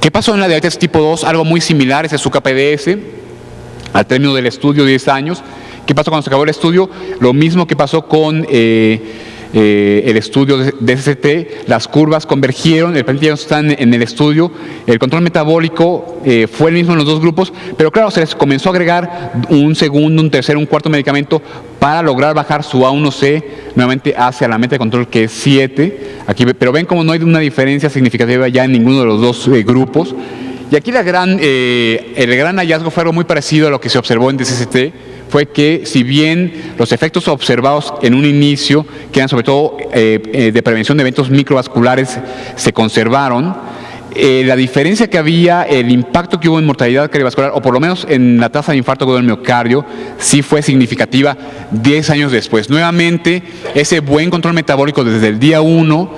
¿Qué pasó en la diabetes tipo 2? Algo muy similar, ese es UKPDS, al término del estudio, 10 años. ¿Qué pasó cuando se acabó el estudio? Lo mismo que pasó con el estudio de DST, las curvas convergieron, el paciente ya no está en el estudio, el control metabólico fue el mismo en los dos grupos, pero claro, se les comenzó a agregar un segundo, un tercero, un cuarto medicamento para lograr bajar su A1C nuevamente hacia la meta de control, que es 7. Aquí, pero ven como no hay una diferencia significativa ya en ninguno de los dos grupos. Y aquí el gran hallazgo fue algo muy parecido a lo que se observó en DST, fue que si bien los efectos observados en un inicio, que eran sobre todo de prevención de eventos microvasculares, se conservaron, la diferencia que había, el impacto que hubo en mortalidad cardiovascular, o por lo menos en la tasa de infarto agudo del miocardio, sí fue significativa 10 años después. Nuevamente, ese buen control metabólico desde el día 1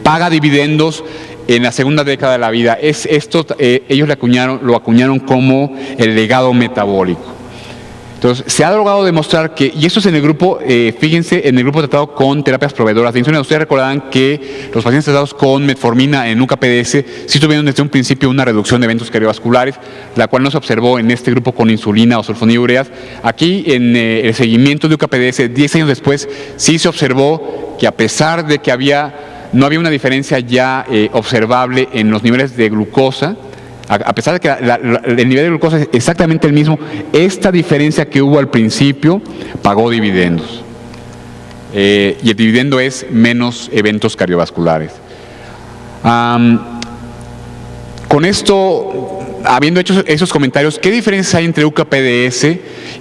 paga dividendos en la segunda década de la vida. Ellos lo acuñaron como el legado metabólico. Entonces, se ha logrado demostrar que, y esto es en el grupo, fíjense, en el grupo tratado con terapias proveedoras de insulina. Ustedes recordarán que los pacientes tratados con metformina en UKPDS sí tuvieron desde un principio una reducción de eventos cardiovasculares, la cual no se observó en este grupo con insulina o sulfonilureas. Aquí, en el seguimiento de UKPDS, 10 años después, sí se observó que a pesar de que no había una diferencia ya observable en los niveles de glucosa, a pesar de que el nivel de glucosa es exactamente el mismo, esta diferencia que hubo al principio pagó dividendos. Y el dividendo es menos eventos cardiovasculares. Con esto, habiendo hecho esos comentarios, ¿qué diferencias hay entre UKPDS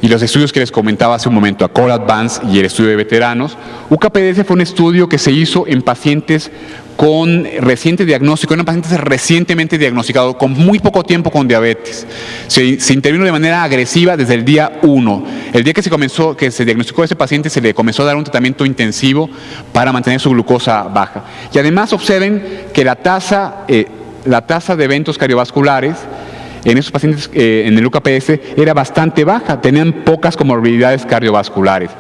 y los estudios que les comentaba hace un momento, ACCORD Advance y el estudio de veteranos? UKPDS fue un estudio que se hizo en pacientes con reciente diagnóstico, eran pacientes recientemente diagnosticados, con muy poco tiempo con diabetes. Se intervino de manera agresiva desde el día 1. El día que se diagnosticó a ese paciente, se le comenzó a dar un tratamiento intensivo para mantener su glucosa baja. Y además observen que la tasa de eventos cardiovasculares en esos pacientes en el UKPDS era bastante baja, tenían pocas comorbilidades cardiovasculares.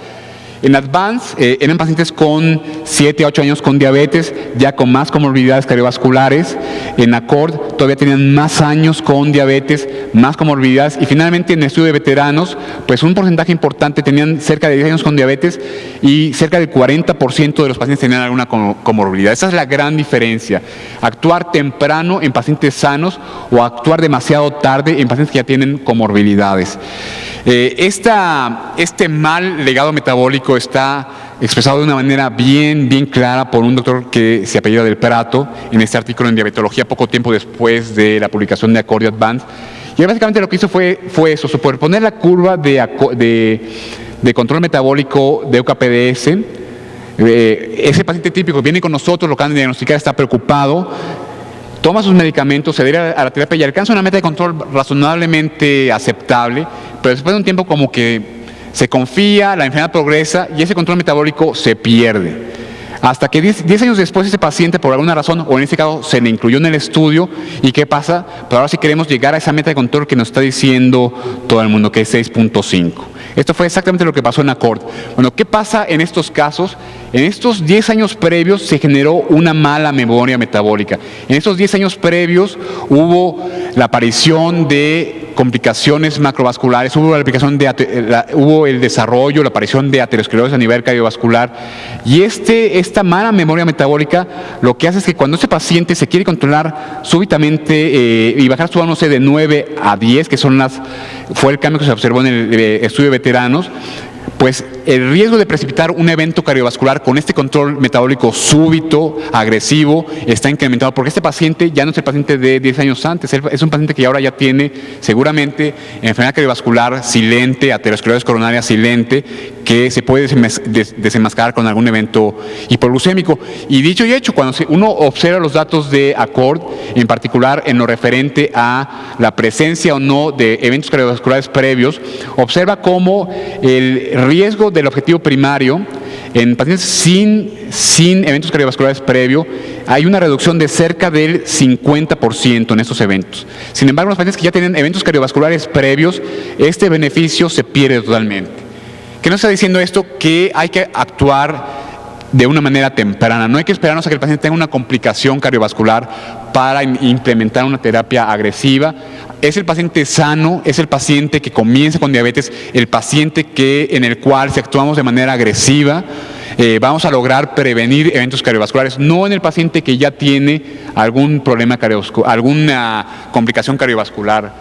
En Advance eran pacientes con 7 a 8 años con diabetes, ya con más comorbilidades cardiovasculares. En ACCORD todavía tenían más años con diabetes, más comorbilidades. Y finalmente en el estudio de veteranos, pues un porcentaje importante tenían cerca de 10 años con diabetes y cerca del 40% de los pacientes tenían alguna comorbilidad. Esa es la gran diferencia. Actuar temprano en pacientes sanos o actuar demasiado tarde en pacientes que ya tienen comorbilidades. Este mal legado metabólico está expresado de una manera bien clara por un doctor que se apellida Del Prato en este artículo en Diabetología poco tiempo después de la publicación de ACCORD Advance. Y básicamente lo que hizo fue eso, superponer la curva de control metabólico de UKPDS. Ese paciente típico viene con nosotros, lo acaban de diagnosticar, está preocupado, toma sus medicamentos, se adhiere a la terapia y alcanza una meta de control razonablemente aceptable, pero después de un tiempo como que se confía, la enfermedad progresa y ese control metabólico se pierde. Hasta que 10 años después ese paciente, por alguna razón, o en este caso se le incluyó en el estudio, ¿y qué pasa? Pero ahora sí queremos llegar a esa meta de control que nos está diciendo todo el mundo, que es 6.5. Esto fue exactamente lo que pasó en ACCORD. Bueno, ¿qué pasa en estos casos? En estos 10 años previos se generó una mala memoria metabólica. En estos 10 años previos hubo la aparición de complicaciones macrovasculares, hubo el desarrollo, la aparición de aterosclerosis a nivel cardiovascular. Y esta mala memoria metabólica lo que hace es que cuando ese paciente se quiere controlar súbitamente y bajar su A1C de 9 a 10, que fue el cambio que se observó en el estudio de veteranos, pues el riesgo de precipitar un evento cardiovascular con este control metabólico súbito, agresivo, está incrementado, porque este paciente ya no es el paciente de 10 años antes, es un paciente que ahora ya tiene seguramente enfermedad cardiovascular silente, aterosclerosis coronaria silente, que se puede desenmascarar con algún evento hipoglucémico. Y dicho y hecho, cuando uno observa los datos de ACCORD, en particular en lo referente a la presencia o no de eventos cardiovasculares previos, observa cómo el riesgo del objetivo primario en pacientes sin eventos cardiovasculares previos hay una reducción de cerca del 50% en estos eventos. Sin embargo, los pacientes que ya tienen eventos cardiovasculares previos, este beneficio se pierde totalmente. ¿Qué nos está diciendo esto? Que hay que actuar de una manera temprana. No hay que esperarnos a que el paciente tenga una complicación cardiovascular para implementar una terapia agresiva. Es el paciente sano, es el paciente que comienza con diabetes, el paciente en el cual si actuamos de manera agresiva, vamos a lograr prevenir eventos cardiovasculares, no en el paciente que ya tiene algún problema cardiovascular, alguna complicación cardiovascular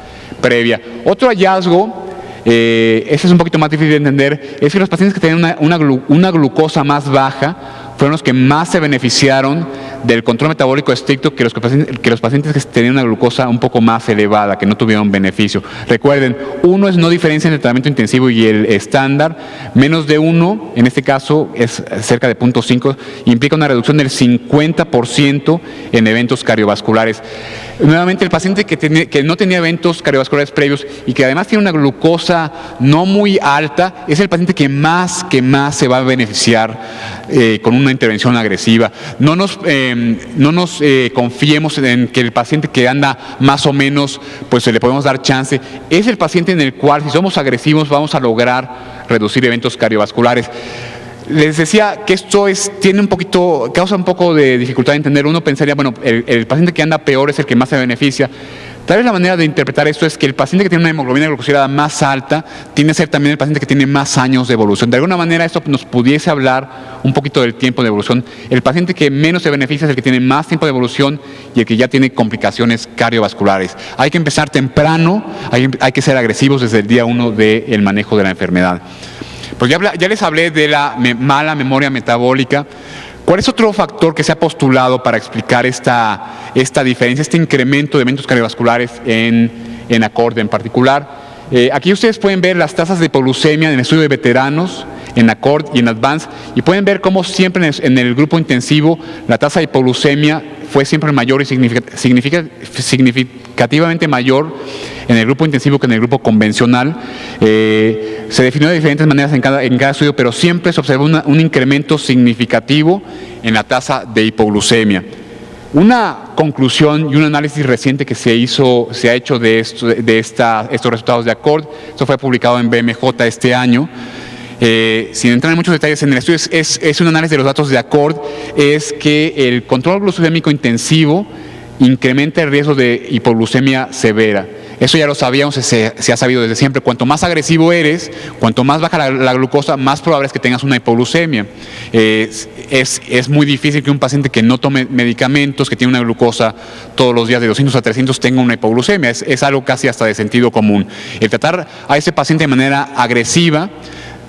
previa. Otro hallazgo, este es un poquito más difícil de entender, es que los pacientes que tienen una glucosa más baja fueron los que más se beneficiaron del control metabólico estricto que los pacientes que tenían una glucosa un poco más elevada, que no tuvieron beneficio. Recuerden, 1 es no diferencia entre el tratamiento intensivo y el estándar, menos de 1, en este caso es cerca de 0.5, implica una reducción del 50% en eventos cardiovasculares. Nuevamente, el paciente que no tenía eventos cardiovasculares previos y que además tiene una glucosa no muy alta, es el paciente que más se va a beneficiar con una intervención agresiva. No nos confiemos en que el paciente que anda más o menos, pues le podemos dar chance. Es el paciente en el cual, si somos agresivos, vamos a lograr reducir eventos cardiovasculares. Les decía que esto causa un poco de dificultad de entender. Uno pensaría, bueno, el paciente que anda peor es el que más se beneficia. Tal vez la manera de interpretar esto es que el paciente que tiene una hemoglobina glucosilada más alta tiende a ser también el paciente que tiene más años de evolución. De alguna manera esto nos pudiese hablar un poquito del tiempo de evolución. El paciente que menos se beneficia es el que tiene más tiempo de evolución y el que ya tiene complicaciones cardiovasculares. Hay que empezar temprano, hay que ser agresivos desde el día 1 del manejo de la enfermedad. Pues ya les hablé de la mala memoria metabólica. ¿Cuál es otro factor que se ha postulado para explicar esta diferencia, este incremento de eventos cardiovasculares en ACCORD en particular? Aquí ustedes pueden ver las tasas de hipoglucemia en el estudio de veteranos, en ACCORD y en ADVANCE, y pueden ver cómo siempre en el grupo intensivo la tasa de hipoglucemia fue siempre mayor y significativamente mayor en el grupo intensivo que en el grupo convencional. Se definió de diferentes maneras en cada estudio, pero siempre se observó un incremento significativo en la tasa de hipoglucemia. Una conclusión y un análisis reciente que se ha hecho de estos resultados de ACCORD, esto fue publicado en BMJ este año. Sin entrar en muchos detalles en el estudio, es un análisis de los datos de ACCORD, es que el control glucémico intensivo incrementa el riesgo de hipoglucemia severa. Eso ya lo sabíamos, se ha sabido desde siempre. Cuanto más agresivo eres, cuanto más baja la glucosa, más probable es que tengas una hipoglucemia. Es muy difícil que un paciente que no tome medicamentos, que tiene una glucosa todos los días de 200 a 300, tenga una hipoglucemia. Es algo casi hasta de sentido común. El tratar a ese paciente de manera agresiva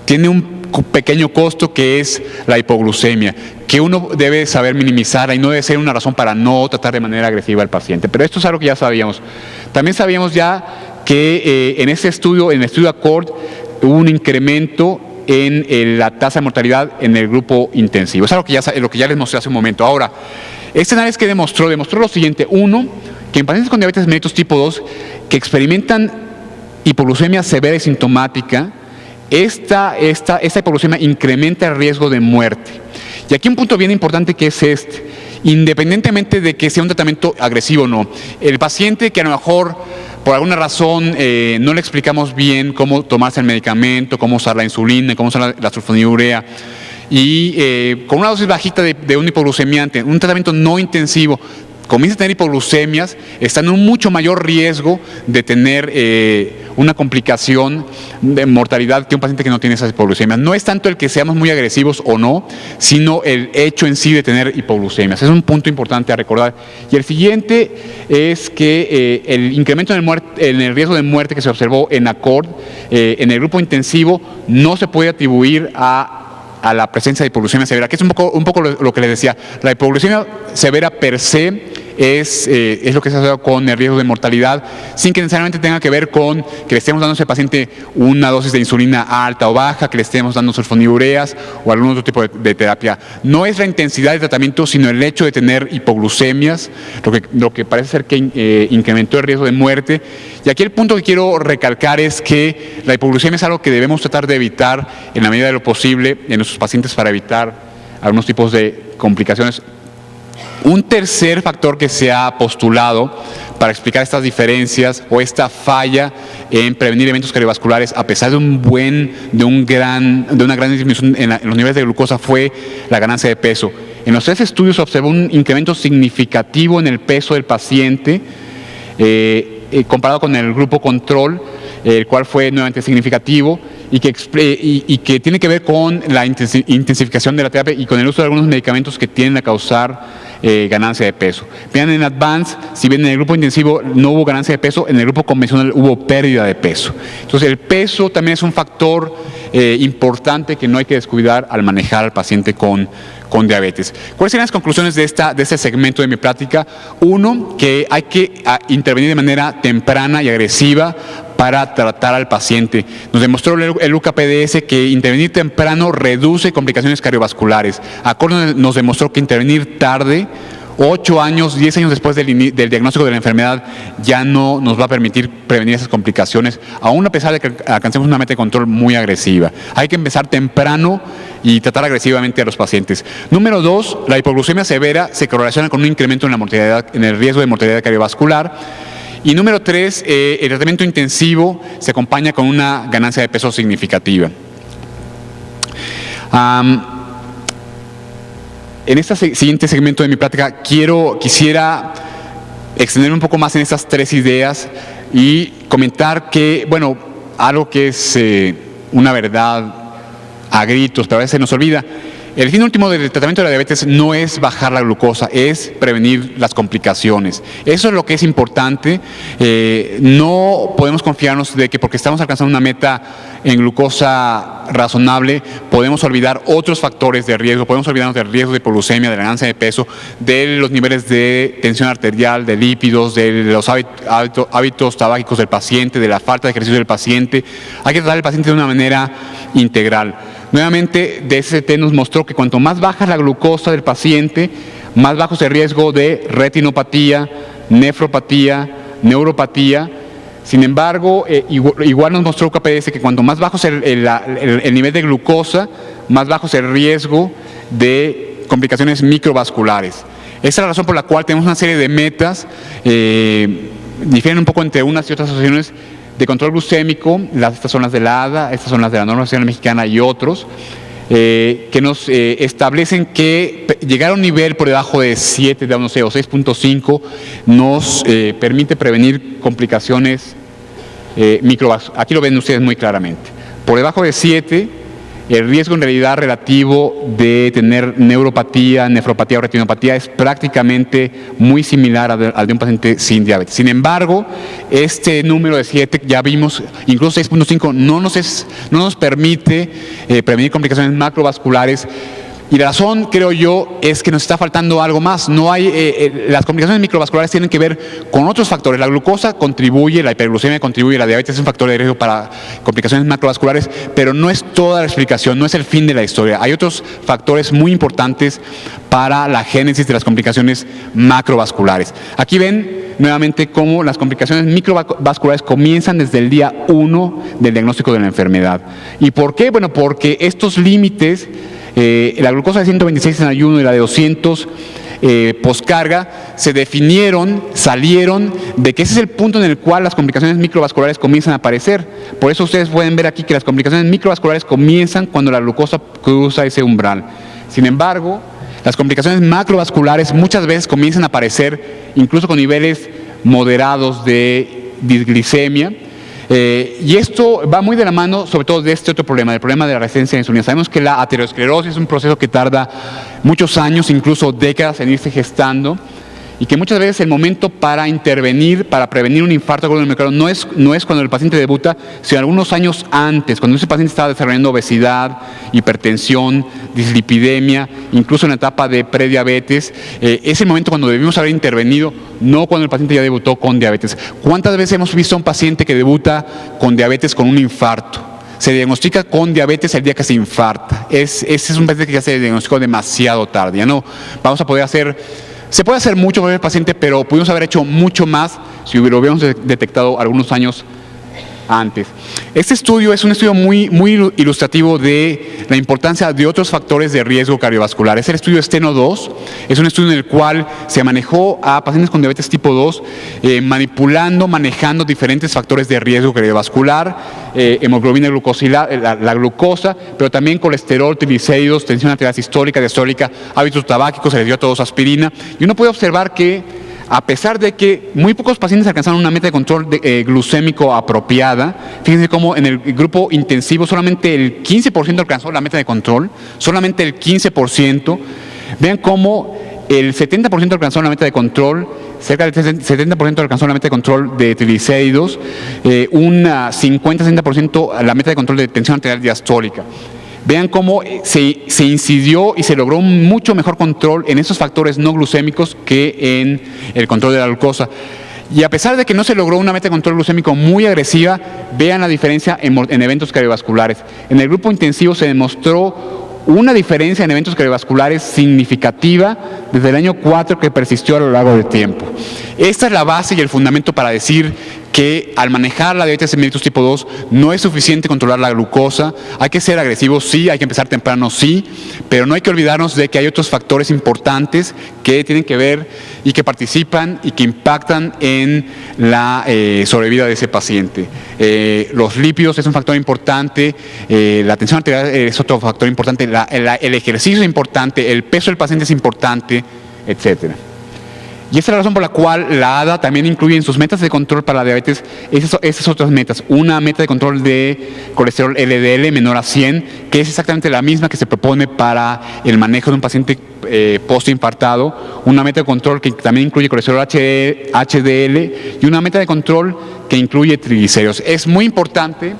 tiene un pequeño costo, que es la hipoglucemia, que uno debe saber minimizar y no debe ser una razón para no tratar de manera agresiva al paciente. Pero esto es algo que ya sabíamos. También sabíamos ya que en ese estudio, en el estudio ACCORD, hubo un incremento en la tasa de mortalidad en el grupo intensivo. Es algo que lo que ya les mostré hace un momento. Ahora, este análisis que demostró lo siguiente. 1, que en pacientes con diabetes mellitus tipo 2 que experimentan hipoglucemia severa y sintomática, esta hipoglucemia incrementa el riesgo de muerte. Y aquí un punto bien importante que es independientemente de que sea un tratamiento agresivo o no, el paciente que a lo mejor por alguna razón no le explicamos bien cómo tomarse el medicamento, cómo usar la insulina, cómo usar la sulfonilurea, y con una dosis bajita de un hipoglucemiante, un tratamiento no intensivo, comienza a tener hipoglucemias, está en un mucho mayor riesgo de tener una complicación de mortalidad que un paciente que no tiene esas hipoglucemias. No es tanto el que seamos muy agresivos o no, sino el hecho en sí de tener hipoglucemias. Es un punto importante a recordar. Y el siguiente es que el incremento en el riesgo de muerte que se observó en ACCORD, en el grupo intensivo, no se puede atribuir a la presencia de hipoglucemia severa, que es un poco lo que les decía. La hipoglucemia severa per se es lo que se ha asociado con el riesgo de mortalidad, sin que necesariamente tenga que ver con que le estemos dando a ese paciente una dosis de insulina alta o baja, que le estemos dando sulfonilureas o algún otro tipo de terapia. No es la intensidad del tratamiento, sino el hecho de tener hipoglucemias, lo que parece ser que incrementó el riesgo de muerte. Y aquí el punto que quiero recalcar es que la hipoglucemia es algo que debemos tratar de evitar en la medida de lo posible en nuestros pacientes para evitar algunos tipos de complicaciones. Un tercer factor que se ha postulado para explicar estas diferencias o esta falla en prevenir eventos cardiovasculares a pesar de una gran disminución en los niveles de glucosa fue la ganancia de peso. En los 3 estudios se observó un incremento significativo en el peso del paciente comparado con el grupo control, el cual fue nuevamente significativo y que tiene que ver con la intensificación de la terapia y con el uso de algunos medicamentos que tienden a causar ganancia de peso. Vean, en Advance, si bien en el grupo intensivo no hubo ganancia de peso, en el grupo convencional hubo pérdida de peso. Entonces el peso también es un factor importante que no hay que descuidar al manejar al paciente con diabetes. ¿Cuáles serían las conclusiones de este segmento de mi práctica? Uno, que hay que intervenir de manera temprana y agresiva para tratar al paciente. Nos demostró el UKPDS que intervenir temprano reduce complicaciones cardiovasculares. Acorde nos demostró que intervenir tarde, 8 años, 10 años después del diagnóstico de la enfermedad, ya no nos va a permitir prevenir esas complicaciones, aún a pesar de que alcancemos una meta de control muy agresiva. Hay que empezar temprano y tratar agresivamente a los pacientes. Número 2, la hipoglucemia severa se correlaciona con un incremento en la mortalidad, en el riesgo de mortalidad cardiovascular. Y número 3, el tratamiento intensivo se acompaña con una ganancia de peso significativa. En este siguiente segmento de mi plática quisiera extender un poco más en estas 3 ideas y comentar que, bueno, algo que es una verdad a gritos, pero a veces se nos olvida. El fin último del tratamiento de la diabetes no es bajar la glucosa, es prevenir las complicaciones. Eso es lo que es importante. No podemos confiarnos de que porque estamos alcanzando una meta en glucosa razonable, podemos olvidar otros factores de riesgo, podemos olvidarnos del riesgo de hipoglucemia, de la ganancia de peso, de los niveles de tensión arterial, de lípidos, de los hábitos tabáquicos del paciente, de la falta de ejercicio del paciente. Hay que tratar al paciente de una manera integral. Nuevamente, DST nos mostró que cuanto más baja la glucosa del paciente, más bajo es el riesgo de retinopatía, nefropatía, neuropatía. Sin embargo, igual nos mostró UKPDS que cuanto más bajo es el nivel de glucosa, más bajo es el riesgo de complicaciones microvasculares. Esa es la razón por la cual tenemos una serie de metas, difieren un poco entre unas y otras asociaciones de control glucémico. Estas son las de la ADA, estas son las de la Norma Nacional Mexicana y otros, que nos establecen que llegar a un nivel por debajo de 7, de, no sé, o 6.5 nos permite prevenir complicaciones microvasculares. Aquí lo ven ustedes muy claramente. Por debajo de 7, el riesgo en realidad relativo de tener neuropatía, nefropatía o retinopatía es prácticamente muy similar al de un paciente sin diabetes. Sin embargo, este número de 7, ya vimos, incluso 6.5, no nos permite prevenir complicaciones macrovasculares. Y la razón, creo yo, es que nos está faltando algo más. No hay, las complicaciones microvasculares tienen que ver con otros factores. La glucosa contribuye, la hiperglucemia contribuye, la diabetes es un factor de riesgo para complicaciones macrovasculares, pero no es toda la explicación, no es el fin de la historia. Hay otros factores muy importantes para la génesis de las complicaciones macrovasculares. Aquí ven nuevamente cómo las complicaciones microvasculares comienzan desde el día 1 del diagnóstico de la enfermedad. ¿Y por qué? Bueno, porque estos límites, la glucosa de 126 en ayuno y la de 200 poscarga, se definieron, salieron de que ese es el punto en el cual las complicaciones microvasculares comienzan a aparecer. Por eso ustedes pueden ver aquí que las complicaciones microvasculares comienzan cuando la glucosa cruza ese umbral. Sin embargo, las complicaciones macrovasculares muchas veces comienzan a aparecer incluso con niveles moderados de disglicemia. Y esto va muy de la mano, sobre todo de este otro problema, del problema de la resistencia a la insulina. Sabemos que la aterosclerosis es un proceso que tarda muchos años, incluso décadas en irse gestando, y que muchas veces el momento para intervenir, para prevenir un infarto agudo del miocardio, no es cuando el paciente debuta, sino algunos años antes, cuando ese paciente está desarrollando obesidad, hipertensión, dislipidemia, incluso en la etapa de prediabetes. Es el momento cuando debimos haber intervenido, no cuando el paciente ya debutó con diabetes. ¿Cuántas veces hemos visto a un paciente que debuta con diabetes con un infarto? Se diagnostica con diabetes el día que se infarta. Ese es un paciente que ya se diagnosticó demasiado tarde. Ya no vamos a poder hacer... Se puede hacer mucho por el paciente, pero pudimos haber hecho mucho más si lo hubiéramos detectado algunos años antes. Este estudio es un estudio muy ilustrativo de la importancia de otros factores de riesgo cardiovascular. Es el estudio Steno 2, es un estudio en el cual se manejó a pacientes con diabetes tipo 2, manejando diferentes factores de riesgo cardiovascular, hemoglobina glucosilada, la glucosa, pero también colesterol, triglicéridos, tensión arterial sistólica, diastólica, hábitos tabáquicos, se les dio a todos aspirina, y uno puede observar que a pesar de que muy pocos pacientes alcanzaron una meta de control glucémico apropiada, fíjense cómo en el grupo intensivo solamente el 15% alcanzó la meta de control, solamente el 15%. Vean cómo el 70% alcanzó la meta de control, cerca del 70% alcanzó la meta de control de triglicéridos, un 50-60% la meta de control de tensión arterial diastólica. Vean cómo se incidió y se logró un mucho mejor control en esos factores no glucémicos que en el control de la glucosa. Y a pesar de que no se logró una meta de control glucémico muy agresiva, vean la diferencia en eventos cardiovasculares. En el grupo intensivo se demostró una diferencia en eventos cardiovasculares significativa desde el año 4 que persistió a lo largo del tiempo. Esta es la base y el fundamento para decir que al manejar la diabetes mellitus tipo 2 no es suficiente controlar la glucosa, hay que ser agresivos, sí, hay que empezar temprano, sí, pero no hay que olvidarnos de que hay otros factores importantes que tienen que ver y que participan y que impactan en la sobrevida de ese paciente. Los lípidos es un factor importante, la tensión arterial es otro factor importante, el ejercicio es importante, el peso del paciente es importante, etcétera. Y esa es la razón por la cual la ADA también incluye en sus metas de control para la diabetes esas otras metas. Una meta de control de colesterol LDL menor a 100, que es exactamente la misma que se propone para el manejo de un paciente postinfartado. Una meta de control que también incluye colesterol HDL y una meta de control que incluye triglicéridos. Es muy importante.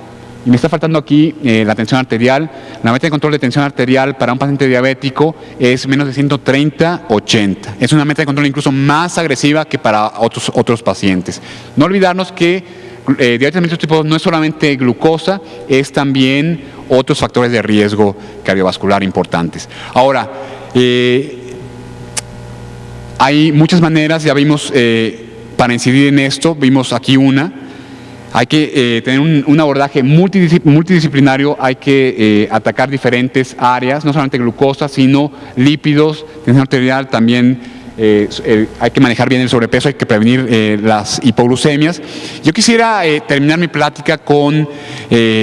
Y me está faltando aquí la tensión arterial. La meta de control de tensión arterial para un paciente diabético es menos de 130/80. Es una meta de control incluso más agresiva que para otros pacientes. No olvidarnos que diabetes mellitus tipo 2 no es solamente glucosa, es también otros factores de riesgo cardiovascular importantes. Ahora, hay muchas maneras, ya vimos, para incidir en esto, vimos aquí una. Hay que tener un abordaje multidisciplinario, hay que atacar diferentes áreas, no solamente glucosa, sino lípidos, tensión arterial, también hay que manejar bien el sobrepeso, hay que prevenir las hipoglucemias. Yo quisiera terminar mi plática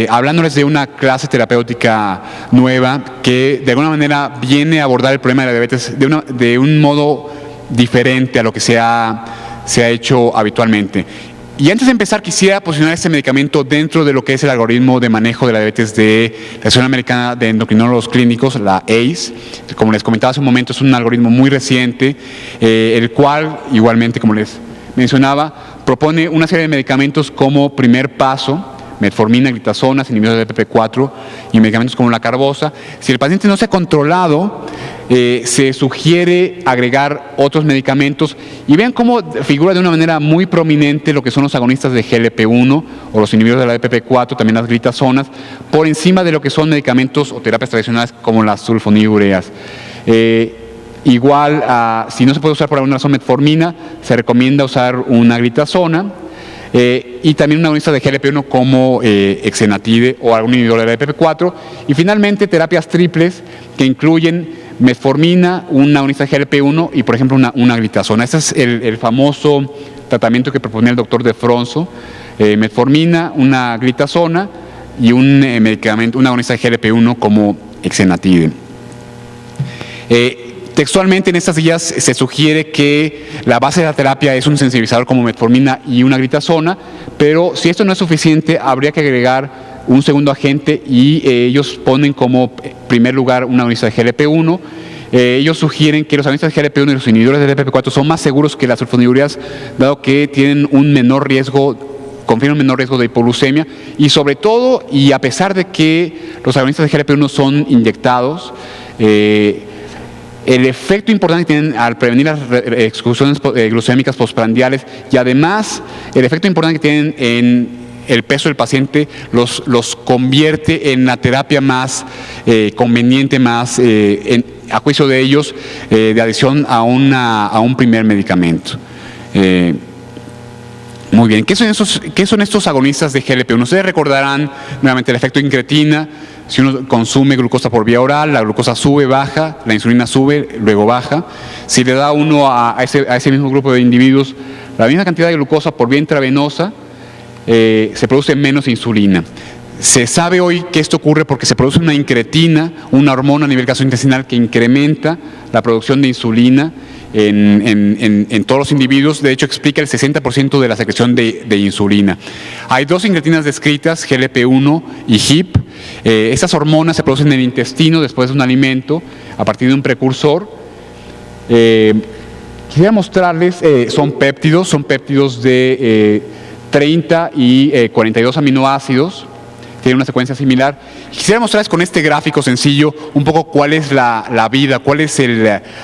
hablándoles de una clase terapéutica nueva que de alguna manera viene a abordar el problema de la diabetes de un modo diferente a lo que se ha hecho habitualmente. Y antes de empezar, quisiera posicionar este medicamento dentro de lo que es el algoritmo de manejo de la diabetes de la Asociación Americana de Endocrinólogos Clínicos, la ACE. Como les comentaba hace un momento, es un algoritmo muy reciente, el cual, igualmente, como les mencionaba, propone una serie de medicamentos como primer paso, metformina, glitazonas, inhibidores de DPP4 y medicamentos como la carbosa. Si el paciente no se ha controlado, se sugiere agregar otros medicamentos y vean cómo figura de una manera muy prominente lo que son los agonistas de GLP-1 o los inhibidores de la DPP4, también las glitazonas, por encima de lo que son medicamentos o terapias tradicionales como las sulfonilureas. Igual, si no se puede usar por alguna razón metformina, se recomienda usar una glitazona. Y también una agonista de GLP-1 como exenatide o algún inhibidor de la DPP4. Y finalmente terapias triples que incluyen metformina, una agonista de GLP-1 y por ejemplo una glitazona. Este es el famoso tratamiento que proponía el doctor De Fronzo. Metformina, una glitazona y un medicamento, una agonista de GLP-1 como exenatide. Textualmente en estas guías se sugiere que la base de la terapia es un sensibilizador como metformina y una glitazona, pero si esto no es suficiente, habría que agregar un segundo agente y ellos ponen como primer lugar una agonista de GLP-1. Ellos sugieren que los agonistas de GLP-1 y los inhibidores de DPP4 son más seguros que las sulfonilureas, dado que tienen un menor riesgo, confieren un menor riesgo de hipoglucemia y sobre todo, y a pesar de que los agonistas de GLP-1 son inyectados, el efecto importante que tienen al prevenir las excursiones glucémicas postprandiales y además el efecto importante que tienen en el peso del paciente los convierte en la terapia más conveniente, más a juicio de ellos, de adición a un primer medicamento. Muy bien, ¿qué son estos agonistas de GLP-1? Ustedes recordarán nuevamente el efecto incretina. Si uno consume glucosa por vía oral, la glucosa sube, baja, la insulina sube, luego baja. Si le da uno a ese mismo grupo de individuos la misma cantidad de glucosa por vía intravenosa, se produce menos insulina. Se sabe hoy que esto ocurre porque se produce una incretina, una hormona a nivel gastrointestinal que incrementa la producción de insulina en todos los individuos. De hecho, explica el 60% de la secreción de insulina. Hay dos incretinas descritas, GLP-1 y HIP. Estas hormonas se producen en el intestino después de un alimento a partir de un precursor. Quisiera mostrarles, son péptidos de 30 y 42 aminoácidos. Tiene una secuencia similar. Quisiera mostrarles con este gráfico sencillo un poco cuál es la vida, cuál es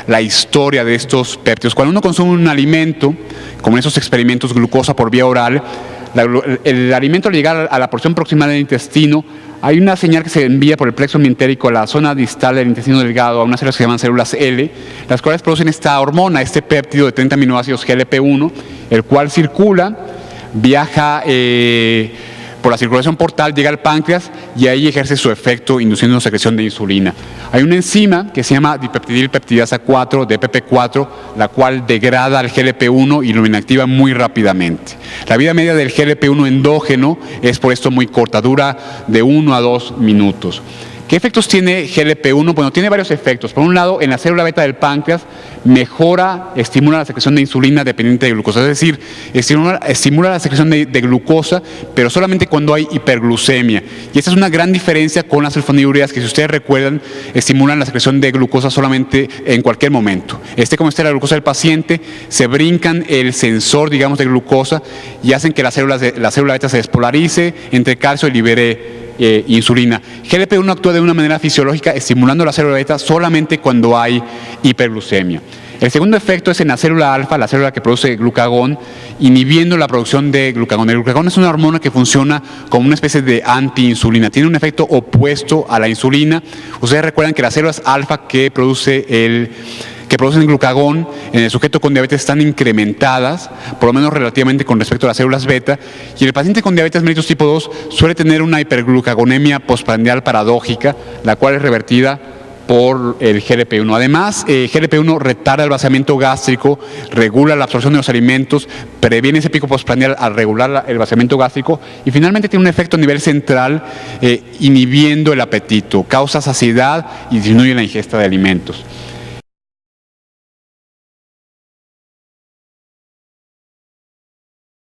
la historia de estos péptidos. Cuando uno consume un alimento, como en esos experimentos, glucosa por vía oral, el alimento al llegar a la porción proximal del intestino, hay una señal que se envía por el plexo meentérico a la zona distal del intestino delgado, a unas células que se llaman células L, las cuales producen esta hormona, este péptido de 30 aminoácidos GLP-1, el cual circula, viaja por la circulación portal, llega al páncreas y ahí ejerce su efecto induciendo secreción de insulina. Hay una enzima que se llama dipeptidilpeptidasa 4, DPP4, la cual degrada al GLP-1 y lo inactiva muy rápidamente. La vida media del GLP-1 endógeno es por esto muy corta, dura de 1 a 2 minutos. ¿Qué efectos tiene GLP-1? Bueno, tiene varios efectos. Por un lado, en la célula beta del páncreas estimula la secreción de insulina dependiente de glucosa, es decir, estimula la secreción de glucosa, pero solamente cuando hay hiperglucemia. Y esta es una gran diferencia con las sulfonilureas, que si ustedes recuerdan, estimulan la secreción de glucosa solamente en cualquier momento. Como esté la glucosa del paciente, se brincan el sensor, digamos, de glucosa y hacen que la célula beta se despolarice, entre calcio y libere insulina. GLP-1 actúa de una manera fisiológica estimulando la célula beta solamente cuando hay hiperglucemia. El segundo efecto es en la célula alfa, la célula que produce glucagón, inhibiendo la producción de glucagón. El glucagón es una hormona que funciona como una especie de antiinsulina, tiene un efecto opuesto a la insulina. Ustedes recuerdan que las células alfa que producen glucagón en el sujeto con diabetes están incrementadas, por lo menos relativamente con respecto a las células beta, y el paciente con diabetes mellitus tipo 2 suele tener una hiperglucagonemia postprandial paradójica, la cual es revertida por el GLP-1. Además, GLP-1 retarda el vaciamiento gástrico, regula la absorción de los alimentos, previene ese pico postprandial al regular el vaciamiento gástrico y finalmente tiene un efecto a nivel central inhibiendo el apetito, causa saciedad y disminuye la ingesta de alimentos.